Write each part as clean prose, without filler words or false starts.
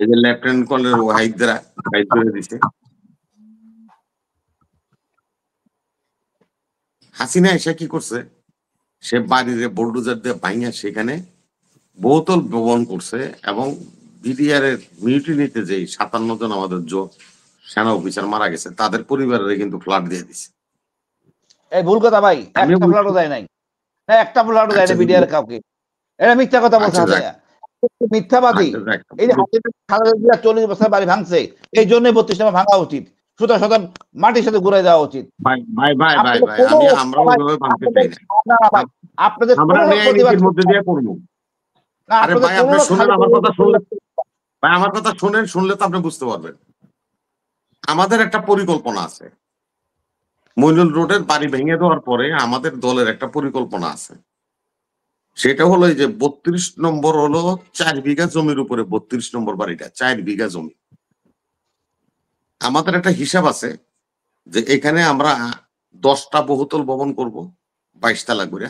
এই যে lieutenant colonel ওয়াহিদরা বাইর করে দিছে। হাসিনা এসে কি করছে, সে বাড়ির বোল্ডোজার দিয়ে ভাঙিয়া সেখানে বহুতল ভবন করছে এবং বিডিআর এর মিউটিনিতে যে 57 জন আমাদের সেনা অফিসার মারা গেছে তাদের পরিবারের কিন্তু ফ্ল্যাট দিয়ে দিছে। এই ভুল কথা ভাই, একটা ফ্ল্যাটও দেয় নাই, না একটা ফ্ল্যাটও দেয় না বিডিআর কাউকে। এটা মিথ্যা কথা বলছে হাসিনা, মিথ্যাবাদী। এই যে 40 বছর বাড়ি ভাঙছে, এই জন্যই 32 নম্বর ভাঙা উচিত, সুতরাং মাটির সাথে ঘুরে যাওয়া উচিত। আপনাদের আমার কথা শুনলে তো আপনি বুঝতে পারবেন। আমাদের একটা পরিকল্পনা আছে, মইনুল রোডের বাড়ি ভেঙে দেওয়ার পরে আমাদের দলের একটা পরিকল্পনা আছে। সেটা হলো যে 32 নম্বর হলো 4 বিঘা জমির উপরে 32 নম্বর বাড়িটা 4 বিঘা জমি। আমাদের একটা হিসাব আছে যে এখানে আমরা 10টা বহুতল ভবন করব 22 তলা করে।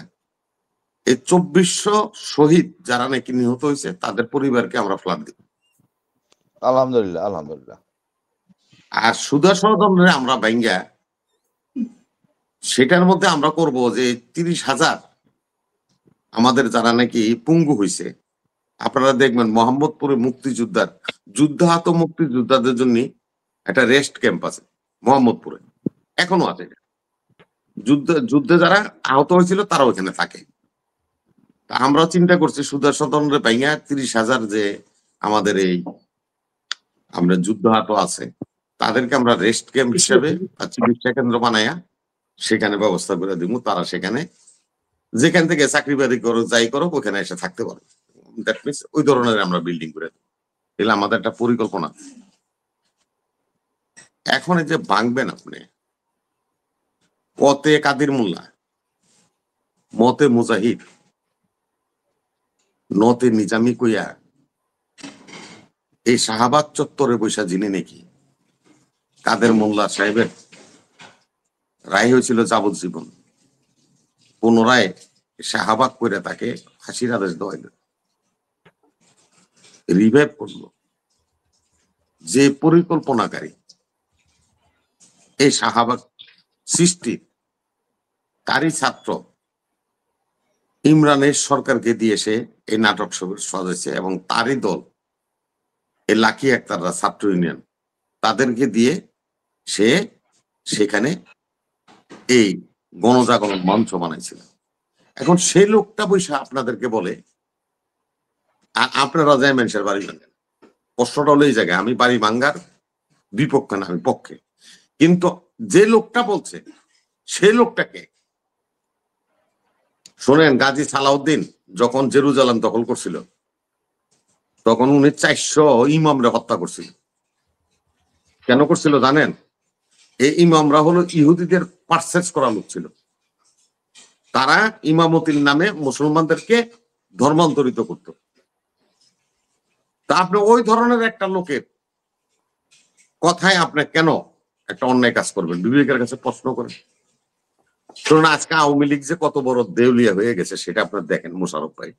এই 2400 শহীদ যারা নাকি নিহত হয়েছে তাদের পরিবারকে আমরা ফ্ল্যাট দিব। আলহামদুলিল্লাহ আলহামদুলিল্লাহ। আর সুদর্শনরে আমরা ভাঙ্গা সেটার মধ্যে আমরা করব যে 30,000 আমাদের যারা নাকি পঙ্গু হয়েছে, আপনারা দেখবেন মোহাম্মদপুরে মুক্তিযোদ্ধার যুদ্ধাহত মুক্তিযোদ্ধাদের জন্য একটা রেস্ট ক্যাম্প আছে মোহাম্মদপুরে, এখনো আছে। যুদ্ধে যারা আহত হয়েছিল তারা ওখানে থাকে। আমরা চিন্তা করছি সুদর্শনরে ভাইয়া 30,000 যে আমাদের এই আমরা যুদ্ধাহত আছে তাদেরকে আমরা রেস্ট ক্যাম্প হিসাবে চিকিৎসা কেন্দ্র বানায়া সেখানে ব্যবস্থা করে দিব। তারা সেখানে যেখান থেকে চাকরি বাকরি করো যাই করো ওখানে এসে থাকতে পারো। দ্যাট মিনস ওই ধরনের আমরা বিল্ডিং করে দেবো। এগুলো আমাদের একটা পরিকল্পনা। এখন এই যে ভাঙবেন আপনি, পথে কাদির মোল্লা, মতে মুজাহিদ, নতে নিজামি কইয়া এই শাহবাগ চত্বরে বৈশা জিনে নাকি কাদের মোল্লা সাহেবের রায় হয়েছিল যাবজ্জীবন, পুনরায় শাহবাগ করে তাকে ফাঁসির আদেশ দেওয়া হইল, রিভাইভ করলো। যে পরিকল্পনাকারী এই শাহবাগ সৃষ্টি তারই ছাত্র ইমরানের সরকারকে দিয়ে সে এই নাটক সাজাইছে এবং তারই দল এই লাকি আক্তাররা ছাত্র ইউনিয়ন তাদেরকে দিয়ে সে সেখানে এই গণজাগরণ মঞ্চ বানাইছিল। এখন সেই লোকটা বৈশা আপনাদেরকে বলে আপনারা যায় মানুষের বাড়ি ভাঙেন, কষ্টটা হলো এই জায়গায়। আমি বাড়ি ভাঙ্গার বিপক্ষে না, আমি পক্ষে। কিন্তু যে লোকটা বলছে সেই লোকটাকে শোনেন, গাজী সালাউদ্দিন যখন জেরুজালেম দখল করছিল তখন উনি 400 ইমামরা হত্যা করছিল। কেন করছিল জানেন? এই ইমামরা হলো ইহুদিদের পারচেজ করা লোক ছিল। তারা ইমামতির নামে মুসলমানদেরকে ধর্মান্তরিত করত। তা আপনি ওই ধরনের একটা লোকের কথায় আপনি কেন একটা অন্যায় কাজ করবেন? বিবেকের কাছে প্রশ্ন করেন। শুনুন, আজকে আওয়ামী লীগ যে কত বড় দেউলিয়া হয়ে গেছে সেটা আপনার দেখেন। মোশাররফ ভাই,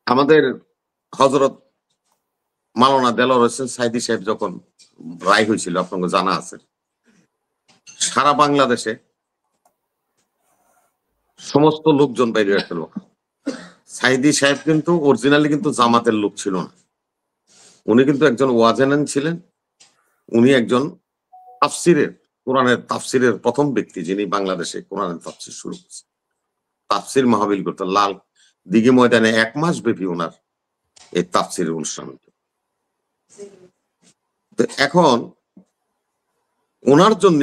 আমাদের হযরত মাওলানা দেলোয়ার হোসেন সাইদি সাহেব যখন রায় হয়েছিল আপনাকে জানা আছে, সারা বাংলাদেশে সমস্ত লোকজন বাইরে আসছিল। সাইদি সাহেব কিন্তু অরিজিনালি কিন্তু জামাতের লোক ছিল না, উনি কিন্তু একজন ওয়াজেনান ছিলেন। উনি একজন তাফসিরের কোরআনের তাফসিরের প্রথম ব্যক্তি যিনি বাংলাদেশে কোরআনের তাফসির শুরু করেছে। তাফসির মাহফিল করতে লাল দিঘি ময়দানে 1 মাস ব্যাপী ওনার এই তাফসিরের অনুষ্ঠান হতো। তো এখন ওনার জন্য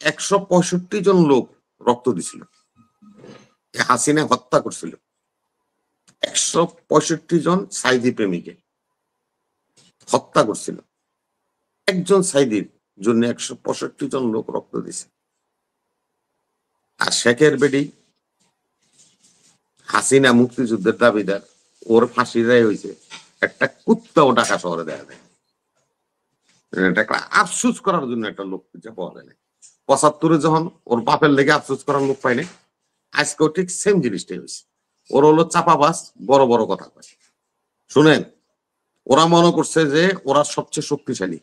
165 জন লোক রক্ত দিছিল, হাসিনা হত্যা করছিল 165 জন সাইদি প্রেমীকে হত্যা করছিল। একজন সাইদির জন্য 165 জন লোক রক্ত দিছে। আর শেখের বেডি হাসিনা মুক্তিযুদ্ধের দাবিদার, ওর ফাঁসির রায় হয়েছে। একটা কুত্তাও ঢাকা শহরে দেখা যায়। একটা আফসোস করার জন্য একটা লোক খুঁজে পাওয়া যায় না। 75-এ যখন ওর বাপের লেগে আফসোস করার লোক পাইনি, আজকেও ঠিক সেম জিনিসটাই হয়েছে। ওর হলো চাপাবাজ, বড় বড় কথা কয়। শুনেন, ওরা মনে করছে যে ওরা সবচেয়ে শক্তিশালী।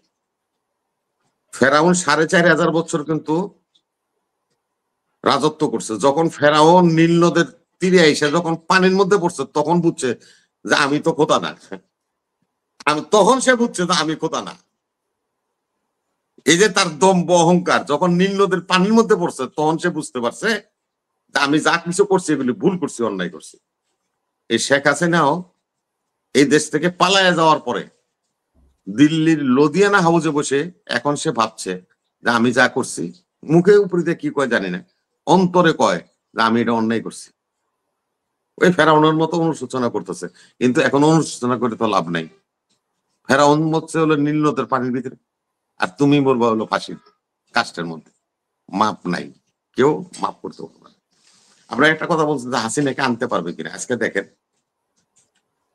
ফেরাউন ৪,৫০০ বছর কিন্তু রাজত্ব করছে। যখন ফেরাউন নীল নদের তীরে এসে যখন পানির মধ্যে পড়ছে তখন বুঝছে যে আমি তো খোদা না। তখন সে বুঝছে যে আমি খোদা না। এই যে তার দম্ভ অহংকার, যখন নীল নদের পানির মধ্যে পড়ছে তখন সে বুঝতে পারছে যে আমি যা কিছু করছি এগুলি ভুল করছি, অন্যায় করছি। এই শেখ হাসিনাও এই দেশ থেকে পালায়া যাওয়ার পরে দিল্লির লুধিয়ানা হাউসে বসে এখন সে ভাবছে যে আমি যা করছি, মুখে উপরিতে কি কয় জানি না, অন্তরে কয় যে আমি এটা অন্যায় করছি। ওই ফেরাউনের মতো অনুশোচনা করতেছে, কিন্তু এখন অনুশোচনা করে তো লাভ নাই। ফেরাউন হচ্ছে হলো নীল নদের পানির ভিতরে, আর তুমি বলবা হলো ফাঁসির কাষ্টের মধ্যে। মাপ নাই, কেউ মাপ করতে পারবে না। আমরা একটা কথা বলছি যে হাসিনাকে আনতে পারবে কিনা। আজকে দেখেন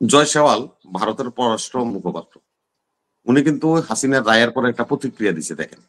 জয় সেওয়াল ভারতের পররাষ্ট্র মুখপাত্র, উনি কিন্তু হাসিনার রায়ের পরে একটা প্রতিক্রিয়া দিছে। দেখেন